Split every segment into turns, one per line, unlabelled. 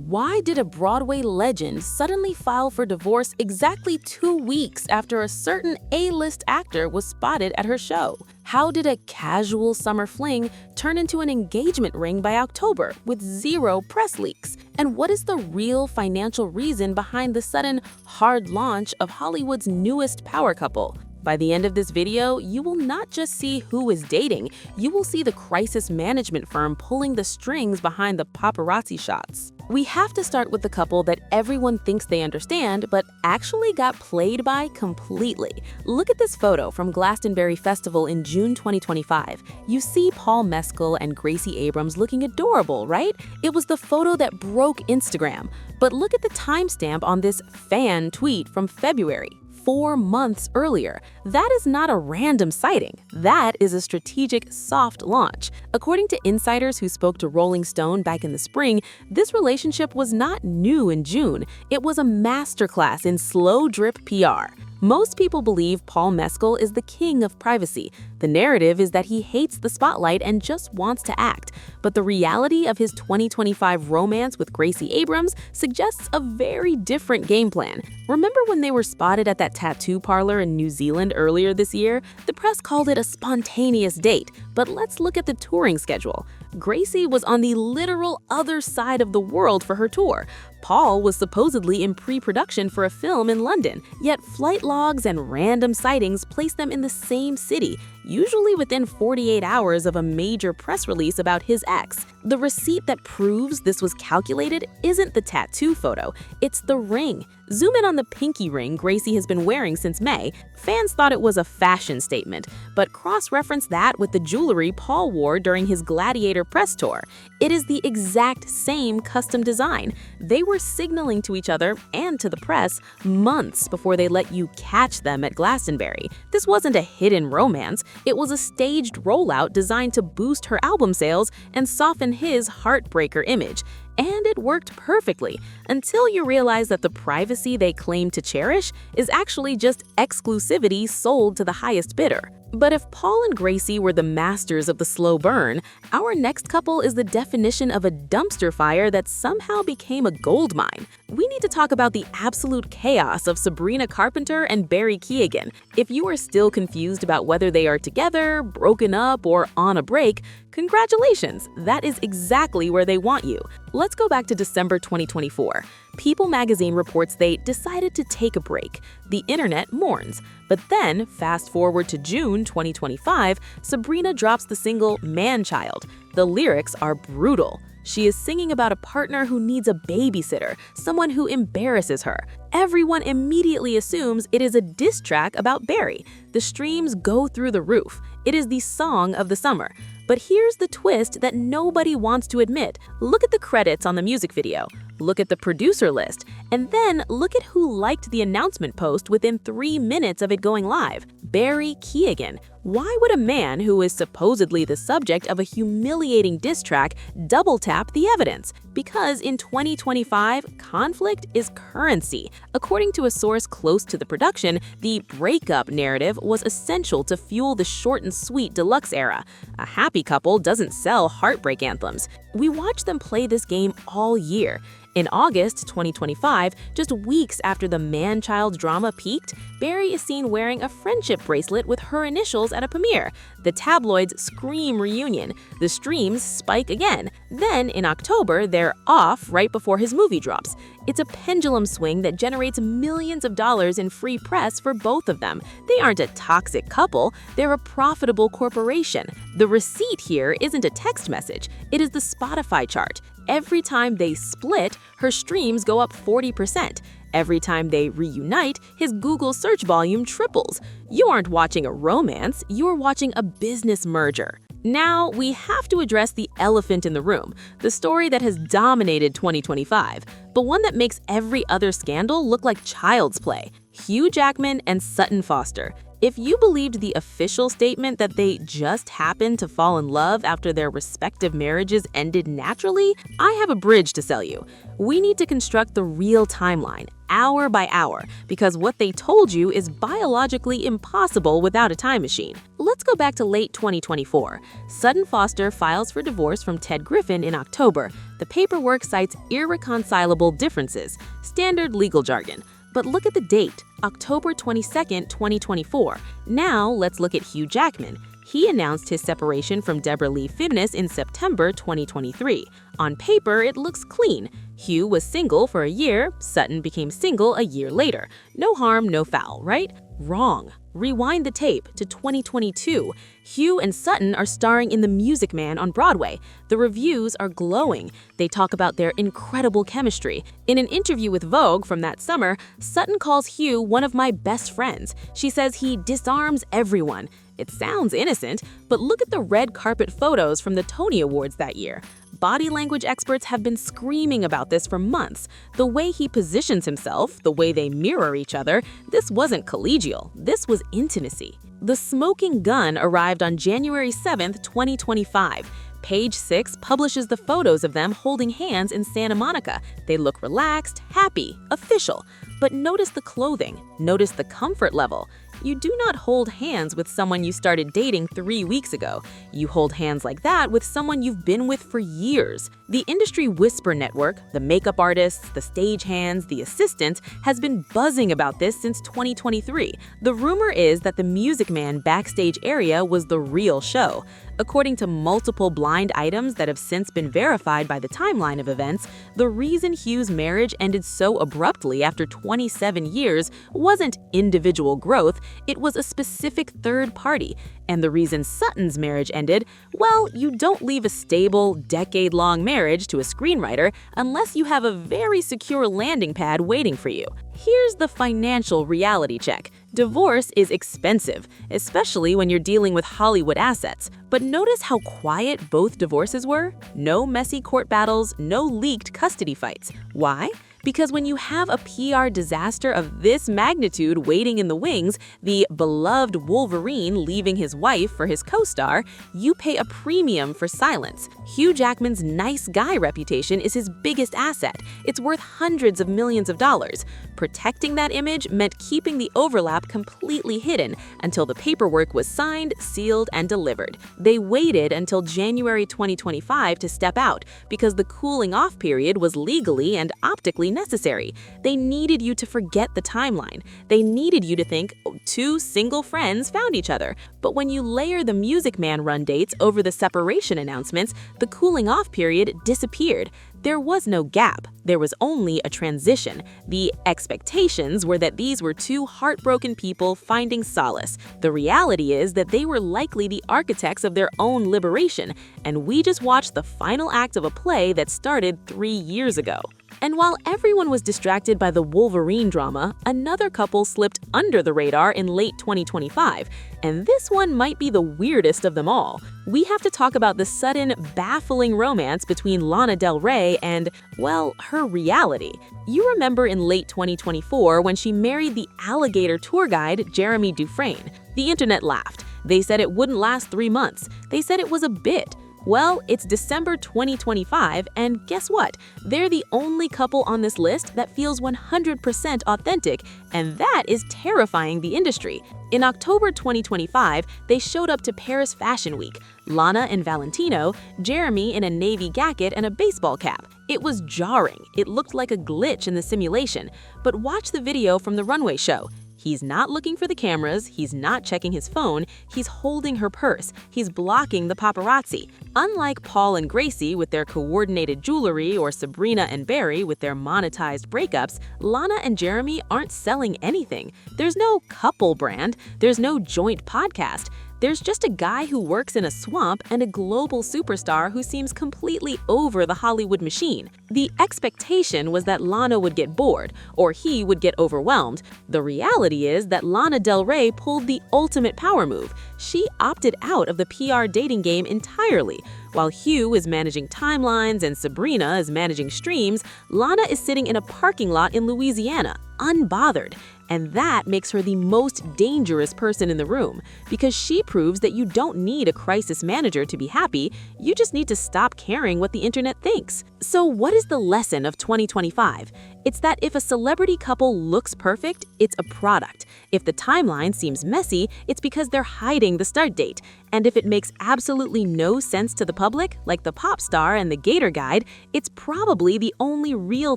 Why did a Broadway legend suddenly file for divorce exactly 2 weeks after a certain A-list actor was spotted at her show? How did a casual summer fling turn into an engagement ring by October with zero press leaks? And what is the real financial reason behind the sudden hard launch of Hollywood's newest power couple? By the end of this video, you will not just see who is dating, you will see the crisis management firm pulling the strings behind the paparazzi shots. We have to start with the couple that everyone thinks they understand, but actually got played by completely. Look at this photo from Glastonbury Festival in June 2025. You see Paul Mescal and Gracie Abrams looking adorable, right? It was the photo that broke Instagram. But look at the timestamp on this fan tweet from February. 4 months earlier. That is not a random sighting. That is a strategic soft launch. According to insiders who spoke to Rolling Stone back in the spring, this relationship was not new in June. It was a masterclass in slow drip PR. Most people believe Paul Mescal is the king of privacy. The narrative is that he hates the spotlight and just wants to act. But the reality of his 2025 romance with Gracie Abrams suggests a very different game plan. Remember when they were spotted at that tattoo parlor in New Zealand earlier this year? The press called it a spontaneous date, but let's look at the touring schedule. Gracie was on the literal other side of the world for her tour. Paul was supposedly in pre-production for a film in London, yet flight logs and random sightings placed them in the same city, usually within 48 hours of a major press release about his ex. The receipt that proves this was calculated isn't the tattoo photo, it's the ring. Zoom in on the pinky ring Gracie has been wearing since May. Fans thought it was a fashion statement, but cross-reference that with the jewelry Paul wore during his Gladiator press tour. It is the exact same custom design. They were signaling to each other and to the press months before they let you catch them at Glastonbury. This wasn't a hidden romance, it was a staged rollout designed to boost her album sales and soften his heartbreaker image. And it worked perfectly, until you realize that the privacy they claim to cherish is actually just exclusivity sold to the highest bidder. But if Paul and Gracie were the masters of the slow burn, our next couple is the definition of a dumpster fire that somehow became a gold mine. We need to talk about the absolute chaos of Sabrina Carpenter and Barry Keoghan. If you are still confused about whether they are together, broken up, or on a break, congratulations, that is exactly where they want you. Let's go back to December 2024. People magazine reports they decided to take a break. The internet mourns. But then, fast forward to June 2025, Sabrina drops the single Man-Child. The lyrics are brutal. She is singing about a partner who needs a babysitter, someone who embarrasses her. Everyone immediately assumes it is a diss track about Barry. The streams go through the roof. It is the song of the summer. But here's the twist that nobody wants to admit. Look at the credits on the music video. Look at the producer list. And then look at who liked the announcement post within 3 minutes of it going live. Barry Keoghan. Why would a man who is supposedly the subject of a humiliating diss track double tap the evidence? Because in 2025, conflict is currency. According to a source close to the production, the breakup narrative was essential to fuel the short and sweet deluxe era. A happy couple doesn't sell heartbreak anthems. We watched them play this game all year. In August 2025, just weeks after the man-child drama peaked, Barry is seen wearing a friendship bracelet with her initials at a premiere. The tabloids scream reunion. The streams spike again. Then, in October, they're off right before his movie drops. It's a pendulum swing that generates millions of dollars in free press for both of them. They aren't a toxic couple, they're a profitable corporation. The receipt here isn't a text message, it is the Spotify chart. Every time they split, her streams go up 40%. Every time they reunite, his Google search volume triples. You aren't watching a romance, you're watching a business merger. Now, we have to address the elephant in the room, the story that has dominated 2025, but one that makes every other scandal look like child's play. Hugh Jackman and Sutton Foster. If you believed the official statement that they just happened to fall in love after their respective marriages ended naturally, I have a bridge to sell you. We need to construct the real timeline. hour by hour, because what they told you is biologically impossible without a time machine. Let's go back to late 2024. Sutton Foster files for divorce from Ted Griffin in October. The paperwork cites irreconcilable differences, standard legal jargon. But look at the date, October 22, 2024. Now let's look at Hugh Jackman. He announced his separation from Deborah Lee Furness in September 2023. On paper, it looks clean. Hugh was single for a year, Sutton became single a year later. No harm, no foul, right? Wrong. Rewind the tape to 2022. Hugh and Sutton are starring in The Music Man on Broadway. The reviews are glowing. They talk about their incredible chemistry. In an interview with Vogue from that summer, Sutton calls Hugh one of my best friends. She says he disarms everyone. It sounds innocent, but look at the red carpet photos from the Tony Awards that year. Body language experts have been screaming about this for months. The way he positions himself, the way they mirror each other, this wasn't collegial, this was intimacy. The smoking gun arrived on January 7, 2025. Page 6 publishes the photos of them holding hands in Santa Monica. They look relaxed, happy, official. But notice the clothing, notice the comfort level. You do not hold hands with someone you started dating 3 weeks ago. You hold hands like that with someone you've been with for years. The industry whisper network, the makeup artists, the stagehands, the assistants, has been buzzing about this since 2023. The rumor is that the Music Man backstage area was the real show. According to multiple blind items that have since been verified by the timeline of events, the reason Hugh's marriage ended so abruptly after 27 years wasn't individual growth, it was a specific third party. And the reason Sutton's marriage ended, well, you don't leave a stable, decade-long marriage to a screenwriter unless you have a very secure landing pad waiting for you. Here's the financial reality check. Divorce is expensive, especially when you're dealing with Hollywood assets. But notice how quiet both divorces were? No messy court battles, no leaked custody fights. Why? Because when you have a PR disaster of this magnitude waiting in the wings, the beloved Wolverine leaving his wife for his co-star, you pay a premium for silence. Hugh Jackman's nice guy reputation is his biggest asset. It's worth hundreds of millions of dollars. Protecting that image meant keeping the overlap completely hidden until the paperwork was signed, sealed, and delivered. They waited until January 2025 to step out because the cooling off period was legally and optically necessary. They needed you to forget the timeline. They needed you to think two single friends found each other. But when you layer the Music Man run dates over the separation announcements, the cooling off period disappeared. There was no gap. There was only a transition. The expectations were that these were two heartbroken people finding solace. The reality is that they were likely the architects of their own liberation, and we just watched the final act of a play that started 3 years ago. And while everyone was distracted by the Wolverine drama, another couple slipped under the radar in late 2025, and this one might be the weirdest of them all. We have to talk about the sudden, baffling romance between Lana Del Rey and, well, her reality. You remember in late 2024 when she married the alligator tour guide Jeremy Dufresne. The internet laughed. They said it wouldn't last 3 months. They said it was a bit. Well, it's December 2025, and guess what? They're the only couple on this list that feels 100% authentic, and that is terrifying the industry. In October 2025, they showed up to Paris Fashion Week. Lana in Valentino, Jeremy in a navy jacket and a baseball cap. It was jarring. It looked like a glitch in the simulation. But watch the video from the runway show. He's not looking for the cameras, he's not checking his phone, he's holding her purse, he's blocking the paparazzi. Unlike Paul and Gracie with their coordinated jewelry or Sabrina and Barry with their monetized breakups, Lana and Jeremy aren't selling anything. There's no couple brand, there's no joint podcast. There's just a guy who works in a swamp and a global superstar who seems completely over the Hollywood machine. The expectation was that Lana would get bored, or he would get overwhelmed. The reality is that Lana Del Rey pulled the ultimate power move. She opted out of the PR dating game entirely. While Hugh is managing timelines and Sabrina is managing streams, Lana is sitting in a parking lot in Louisiana, unbothered. And that makes her the most dangerous person in the room, because she proves that you don't need a crisis manager to be happy, you just need to stop caring what the internet thinks. So what is the lesson of 2025? It's that if a celebrity couple looks perfect, it's a product. If the timeline seems messy, it's because they're hiding the start date. And if it makes absolutely no sense to the public, like the pop star and the Gator Guide, it's probably the only real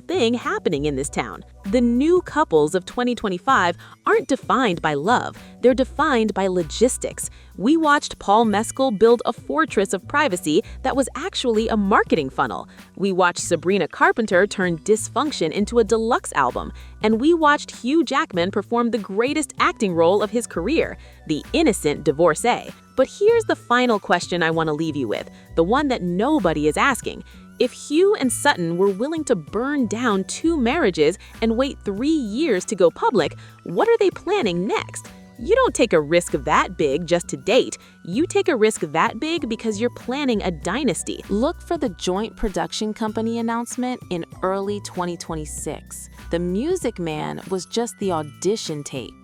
thing happening in this town. The new couples of 2025 aren't defined by love, they're defined by logistics. We watched Paul Mescal build a fortress of privacy that was actually a marketing funnel. We watched Sabrina Carpenter turn dysfunction into a deluxe album. And we watched Hugh Jackman perform the greatest acting role of his career, the innocent divorcee. But here's the final question I want to leave you with, the one that nobody is asking. If Hugh and Sutton were willing to burn down 2 marriages and wait 3 years to go public, what are they planning next? You don't take a risk that big just to date. You take a risk that big because you're planning a dynasty. Look for the joint production company announcement in early 2026. The Music Man was just the audition tape.